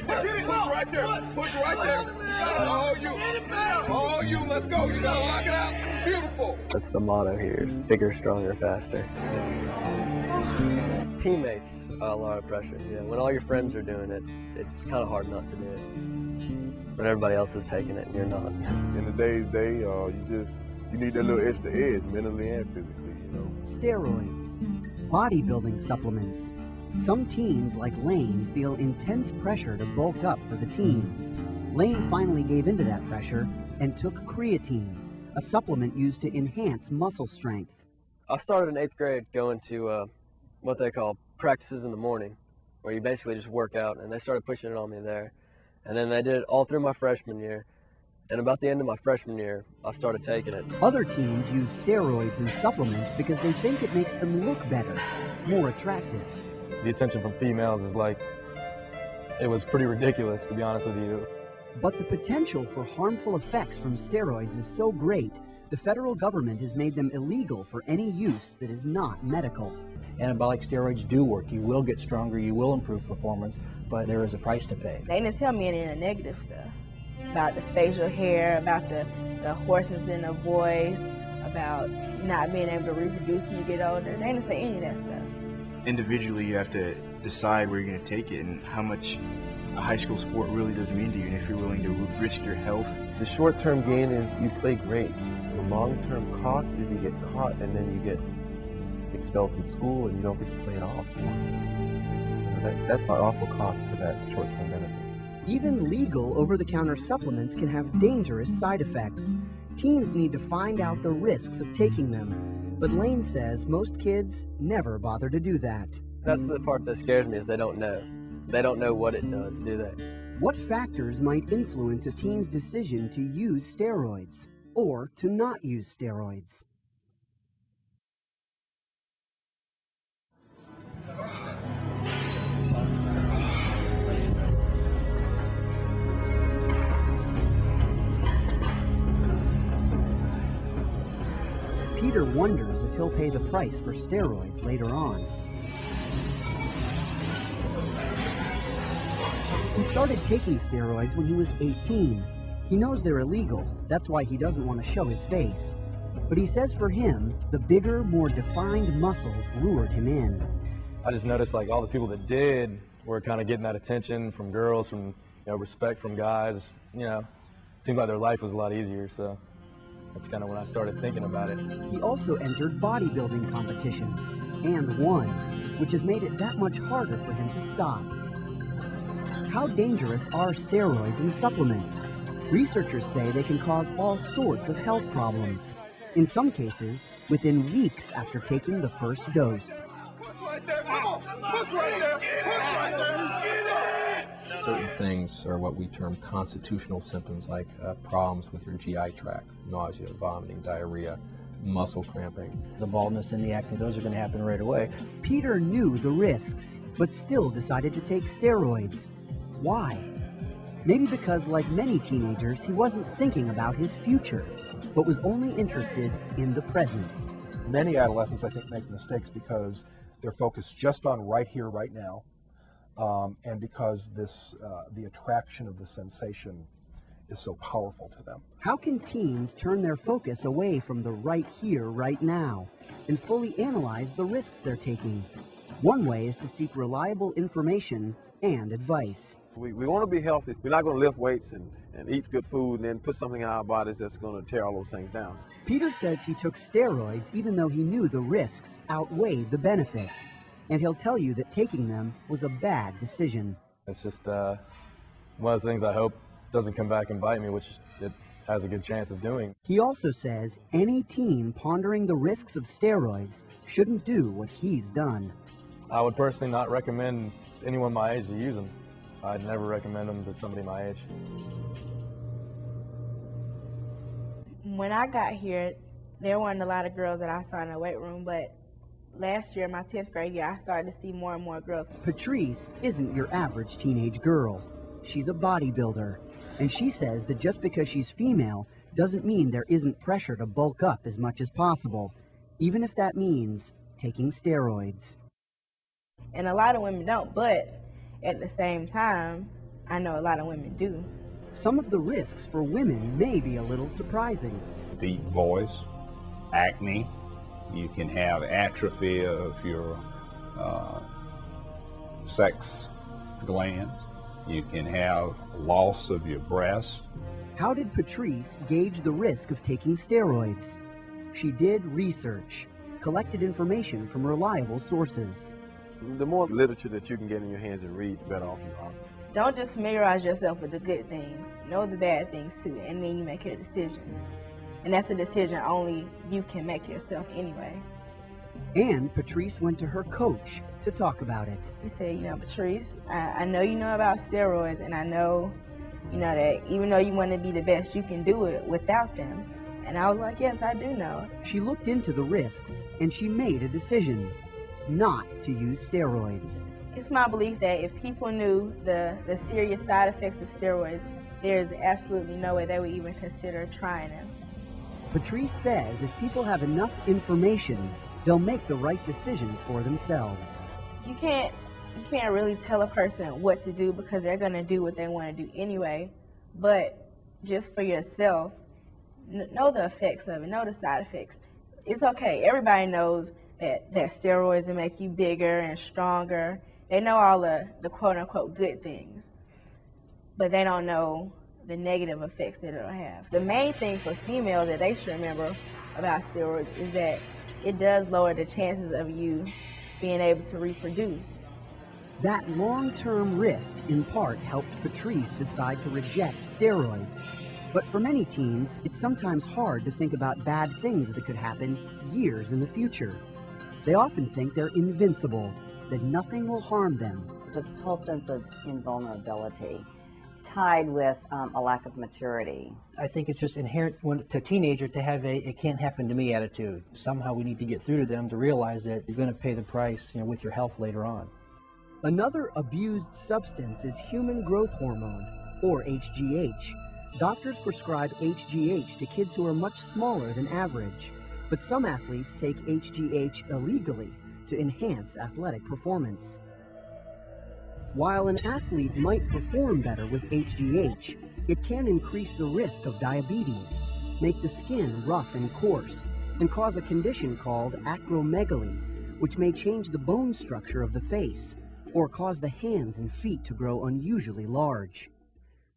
right there. Push right there. Push right there. You got it. All you. Let's go. You got to lock it out. Beautiful. That's the motto here, is bigger, stronger, faster. Teammates, a lot of pressure. Yeah, when all your friends are doing it, it's kind of hard not to do it. When everybody else is taking it and you're not. In today's day, you need that little extra edge, mentally and physically, you know. Steroids, bodybuilding supplements. Some teens, like Lane, feel intense pressure to bulk up for the team. Lane finally gave into that pressure and took creatine, a supplement used to enhance muscle strength. I started in 8th grade going to what they call practices in the morning, where you basically just work out, and they started pushing it on me there. And then they did it all through my freshman year. And about the end of my freshman year, I started taking it. Other teens use steroids and supplements because they think it makes them look better, more attractive. The attention from females is it was pretty ridiculous, to be honest with you. But the potential for harmful effects from steroids is so great, the federal government has made them illegal for any use that is not medical. Anabolic steroids do work. You will get stronger, you will improve performance, but there is a price to pay. They didn't tell me any of the negative stuff about the facial hair, about the hoarseness in the voice, about not being able to reproduce when you get older. They didn't say any of that stuff. Individually, you have to decide where you're going to take it and how much a high school sport really does mean to you, and if you're willing to risk your health. The short-term gain is you play great. The long-term cost is you get caught and then you get expelled from school and you don't get to play at all. That's an awful cost to that short-term benefit. Even legal over-the-counter supplements can have dangerous side effects. Teens need to find out the risks of taking them. But Lane says most kids never bother to do that. That's the part that scares me, is they don't know. They don't know what it does, do they? What factors might influence a teen's decision to use steroids or to not use steroids? Peter wonders if he'll pay the price for steroids later on. He started taking steroids when he was 18. He knows they're illegal. That's why he doesn't want to show his face. But he says for him, the bigger, more defined muscles lured him in. I just noticed all the people that did were kind of getting that attention from girls, from respect from guys. Seemed like their life was a lot easier, so that's kind of when I started thinking about it. He also entered bodybuilding competitions and won, which has made it that much harder for him to stop. How dangerous are steroids and supplements? Researchers say they can cause all sorts of health problems. In some cases, within weeks after taking the first dose. Certain things are what we term constitutional symptoms, like problems with your GI tract, nausea, vomiting, diarrhea, muscle cramping. The baldness and the acne, those are going to happen right away. Peter knew the risks, but still decided to take steroids. Why? Maybe because, like many teenagers, he wasn't thinking about his future, but was only interested in the present. Many adolescents, I think, make mistakes because they're focused just on right here, right now, and because the attraction of the sensation is so powerful to them. How can teens turn their focus away from the right here, right now, and fully analyze the risks they're taking? One way is to seek reliable information and advice. We want to be healthy. We're not going to lift weights and eat good food and then put something in our bodies that's going to tear all those things down. Peter says he took steroids even though he knew the risks outweighed the benefits. And he'll tell you that taking them was a bad decision. It's just one of those things I hope doesn't come back and bite me, which it has a good chance of doing. He also says any teen pondering the risks of steroids shouldn't do what he's done. I would personally not recommend anyone my age to use them. I'd never recommend them to somebody my age. When I got here, there weren't a lot of girls that I saw in the weight room, but last year, my 10th grade year, I started to see more and more girls. Patrice isn't your average teenage girl. She's a bodybuilder, and she says that just because she's female doesn't mean there isn't pressure to bulk up as much as possible, even if that means taking steroids. And a lot of women don't, but at the same time, I know a lot of women do. Some of the risks for women may be a little surprising. Deep voice, acne, you can have atrophy of your sex glands, you can have loss of your breast. How did Patrice gauge the risk of taking steroids? She did research, collected information from reliable sources. The more literature that you can get in your hands and read, the better off you are. Don't just familiarize yourself with the good things. Know the bad things too, and then you make your decision. And that's a decision only you can make yourself anyway. And Patrice went to her coach to talk about it. He said, you know, Patrice, I know you know about steroids, and I know, you know, that even though you want to be the best, you can do it without them. And I was like, yes, I do know. She looked into the risks, and she made a decision not to use steroids. It's my belief that if people knew the serious side effects of steroids, there's absolutely no way they would even consider trying them. Patrice says if people have enough information, they'll make the right decisions for themselves. You can't really tell a person what to do because they're going to do what they want to do anyway. But just for yourself, know the effects of it, know the side effects. It's okay. Everybody knows that steroids will make you bigger and stronger. They know all the quote-unquote good things, but they don't know the negative effects that it'll have. The main thing for females that they should remember about steroids is that it does lower the chances of you being able to reproduce. That long-term risk, in part, helped Patrice decide to reject steroids. But for many teens, it's sometimes hard to think about bad things that could happen years in the future. They often think they're invincible, that nothing will harm them. It's this whole sense of invulnerability tied with a lack of maturity. I think it's just inherent to a teenager to have a "it can't happen to me" attitude. Somehow we need to get through to them to realize that you're going to pay the price, you know, with your health later on. Another abused substance is human growth hormone, or HGH. Doctors prescribe HGH to kids who are much smaller than average, but some athletes take HGH illegally to enhance athletic performance. While an athlete might perform better with HGH, it can increase the risk of diabetes, make the skin rough and coarse, and cause a condition called acromegaly, which may change the bone structure of the face, or cause the hands and feet to grow unusually large.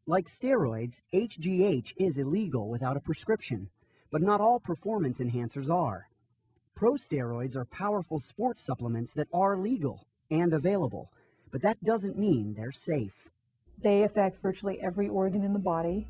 Like steroids, HGH is illegal without a prescription, but not all performance enhancers are. Pro steroids are powerful sports supplements that are legal and available, but that doesn't mean they're safe. They affect virtually every organ in the body.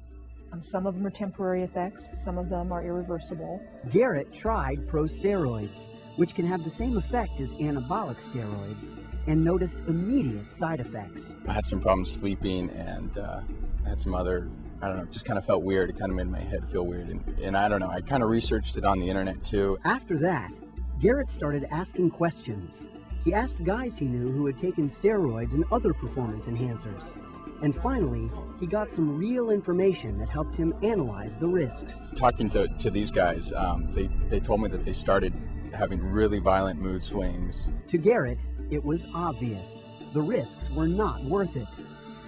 Some of them are temporary effects, some of them are irreversible. Garrett tried pro steroids, which can have the same effect as anabolic steroids, and noticed immediate side effects. I had some problems sleeping, and I had some other, I don't know, just kind of felt weird. It kind of made my head feel weird, and I don't know, I kind of researched it on the internet too. After that, Garrett started asking questions. He asked guys he knew who had taken steroids and other performance enhancers. And finally, he got some real information that helped him analyze the risks. Talking to these guys, they told me that they started having really violent mood swings. To Garrett, it was obvious. The risks were not worth it.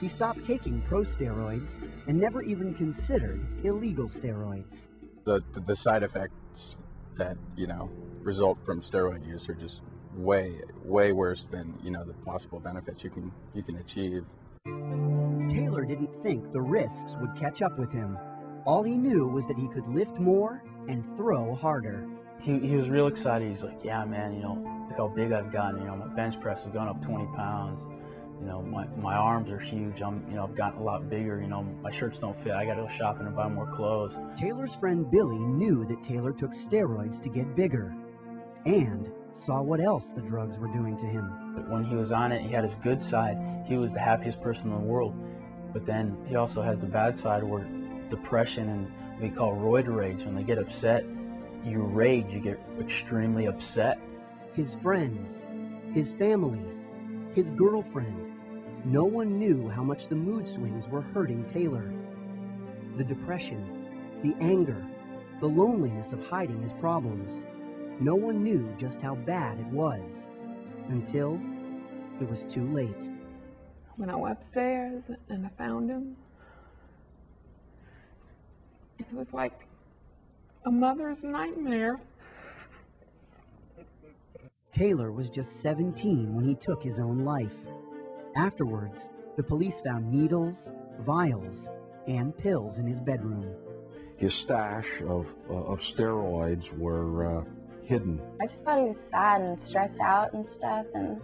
He stopped taking pro steroids and never even considered illegal steroids. The side effects that, you know, result from steroid use are just way worse than, you know, the possible benefits you can achieve. Taylor didn't think the risks would catch up with him. All he knew was that he could lift more and throw harder. He was real excited. He's like, yeah, man, you know, look how big I've gotten. You know, my bench press has gone up 20 pounds. You know, my arms are huge. I've gotten a lot bigger. You know, my shirts don't fit. I got to go shopping and buy more clothes. Taylor's friend Billy knew that Taylor took steroids to get bigger, and saw what else the drugs were doing to him. When he was on it, he had his good side. He was the happiest person in the world. But then he also has the bad side where depression and what we call roid rage. When they get upset, you rage, you get extremely upset. His friends, his family, his girlfriend, no one knew how much the mood swings were hurting Taylor. The depression, the anger, the loneliness of hiding his problems. No one knew just how bad it was, until it was too late. when I went upstairs and I found him, it was like a mother's nightmare. Taylor was just 17 when he took his own life. Afterwards, the police found needles, vials, and pills in his bedroom. His stash of steroids were hidden. I just thought he was sad and stressed out and stuff, and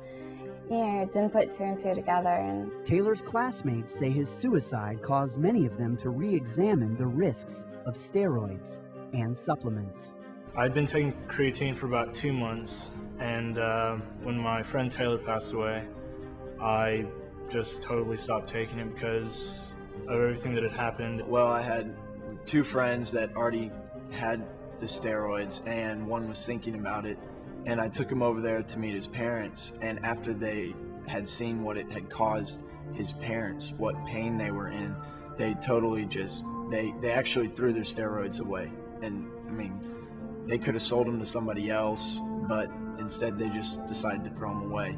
didn't put two and two together. And Taylor's classmates say his suicide caused many of them to re-examine the risks of steroids and supplements. I'd been taking creatine for about 2 months, and when my friend Taylor passed away, I just totally stopped taking it because of everything that had happened. Well, I had 2 friends that already had the steroids, and one was thinking about it, and I took him over there to meet his parents, and after they had seen what it had caused his parents, what pain they were in, they totally just, they actually threw their steroids away. And I mean, they could have sold them to somebody else, but instead they just decided to throw them away.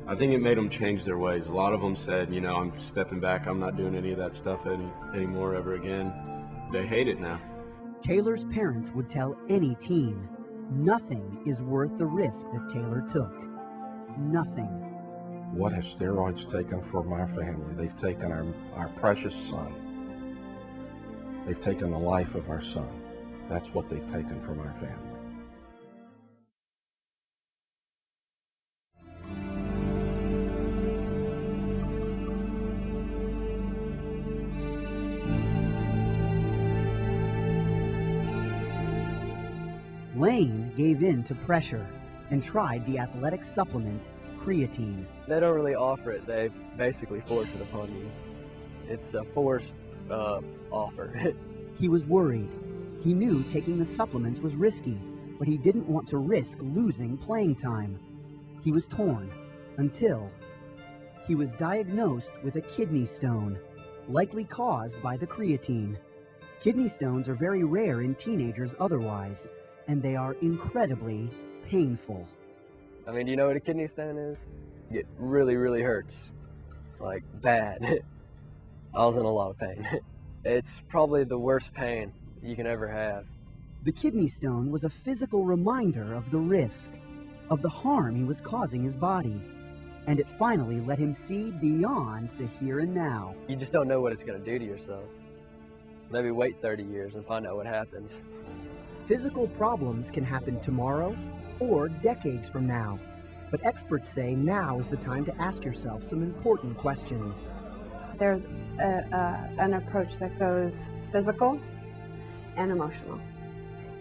I think it made them change their ways. A lot of them said, you know, I'm stepping back, I'm not doing any of that stuff anymore ever again. They hate it now. Taylor's parents would tell any teen, nothing is worth the risk that Taylor took. Nothing. What have steroids taken for my family? They've taken our precious son. They've taken the life of our son. That's what they've taken from our family. Lane gave in to pressure and tried the athletic supplement creatine. They don't really offer it, they basically force it upon you. It's a forced offer. He was worried. He knew taking the supplements was risky, but he didn't want to risk losing playing time. He was torn until he was diagnosed with a kidney stone, likely caused by the creatine. Kidney stones are very rare in teenagers otherwise, and they are incredibly painful. I mean, do you know what a kidney stone is? It really, really hurts. Like, bad. I was in a lot of pain. It's probably the worst pain you can ever have. The kidney stone was a physical reminder of the risk, of the harm he was causing his body, and it finally let him see beyond the here and now. You just don't know what it's going to do to yourself. Maybe wait 30 years and find out what happens. Physical problems can happen tomorrow or decades from now, but experts say now is the time to ask yourself some important questions. There's an approach that goes physical and emotional.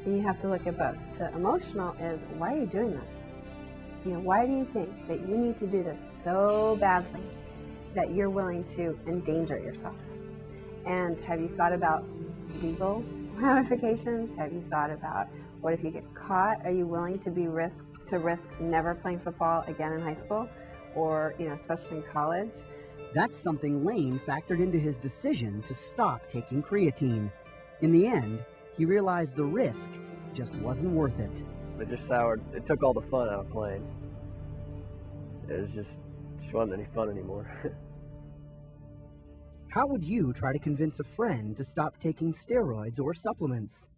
And you have to look at both. The emotional is, why are you doing this? You know, why do you think that you need to do this so badly that you're willing to endanger yourself? And have you thought about legal ramifications? Have you thought about what if you get caught? Are you willing to risk never playing football again in high school, or especially in college? That's something Lane factored into his decision to stop taking creatine. In the end, he realized the risk just wasn't worth it. It just soured. It took all the fun out of playing. It was just wasn't any fun anymore. How would you try to convince a friend to stop taking steroids or supplements?